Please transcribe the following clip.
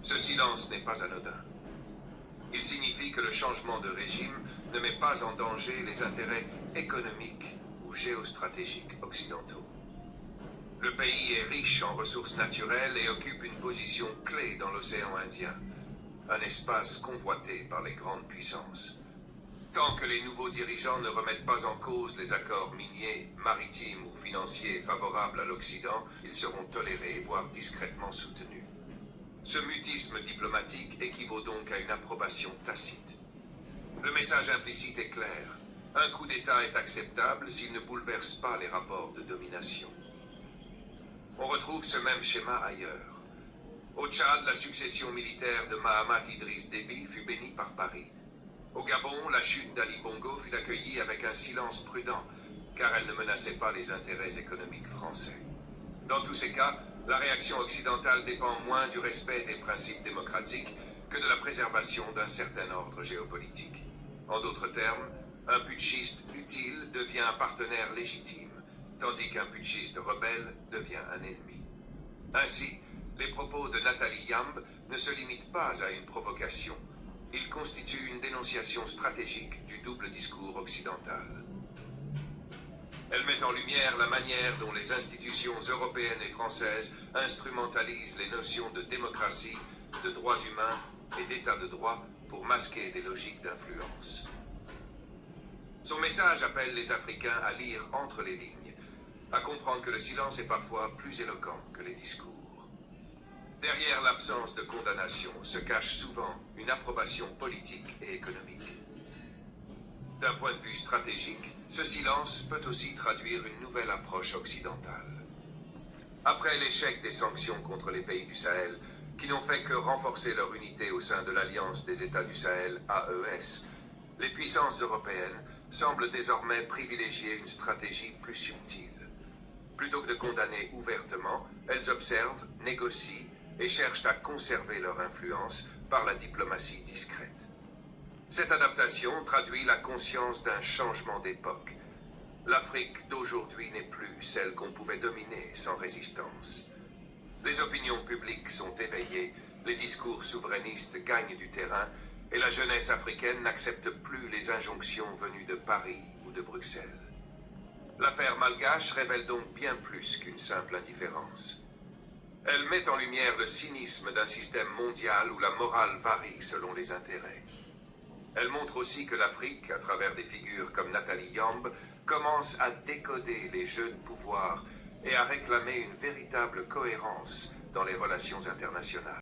Ce silence n'est pas anodin. Il signifie que le changement de régime ne met pas en danger les intérêts économiques ou géostratégiques occidentaux. Le pays est riche en ressources naturelles et occupe une position clé dans l'océan Indien, un espace convoité par les grandes puissances. Tant que les nouveaux dirigeants ne remettent pas en cause les accords miniers, maritimes ou financiers favorables à l'Occident, ils seront tolérés, voire discrètement soutenus. Ce mutisme diplomatique équivaut donc à une approbation tacite. Le message implicite est clair. Un coup d'État est acceptable s'il ne bouleverse pas les rapports de domination. On retrouve ce même schéma ailleurs. Au Tchad, la succession militaire de Mahamat Idriss Déby fut bénie par Paris. Au Gabon, la chute d'Ali Bongo fut accueillie avec un silence prudent, car elle ne menaçait pas les intérêts économiques français. Dans tous ces cas, la réaction occidentale dépend moins du respect des principes démocratiques que de la préservation d'un certain ordre géopolitique. En d'autres termes, un putschiste utile devient un partenaire légitime, tandis qu'un putschiste rebelle devient un ennemi. Ainsi, les propos de Nathalie Yamb ne se limitent pas à une provocation. Ils constituent une dénonciation stratégique du double discours occidental. Elle met en lumière la manière dont les institutions européennes et françaises instrumentalisent les notions de démocratie, de droits humains et d'état de droit pour masquer des logiques d'influence. Son message appelle les Africains à lire entre les lignes, à comprendre que le silence est parfois plus éloquent que les discours. Derrière l'absence de condamnation se cache souvent une approbation politique et économique. D'un point de vue stratégique, ce silence peut aussi traduire une nouvelle approche occidentale. Après l'échec des sanctions contre les pays du Sahel, qui n'ont fait que renforcer leur unité au sein de l'Alliance des États du Sahel, AES, les puissances européennes semblent désormais privilégier une stratégie plus subtile. Plutôt que de condamner ouvertement, elles observent, négocient et cherchent à conserver leur influence par la diplomatie discrète. Cette adaptation traduit la conscience d'un changement d'époque. L'Afrique d'aujourd'hui n'est plus celle qu'on pouvait dominer sans résistance. Les opinions publiques sont éveillées, les discours souverainistes gagnent du terrain et la jeunesse africaine n'accepte plus les injonctions venues de Paris ou de Bruxelles. L'affaire malgache révèle donc bien plus qu'une simple indifférence. Elle met en lumière le cynisme d'un système mondial où la morale varie selon les intérêts. Elle montre aussi que l'Afrique, à travers des figures comme Nathalie Yamb, commence à décoder les jeux de pouvoir et à réclamer une véritable cohérence dans les relations internationales.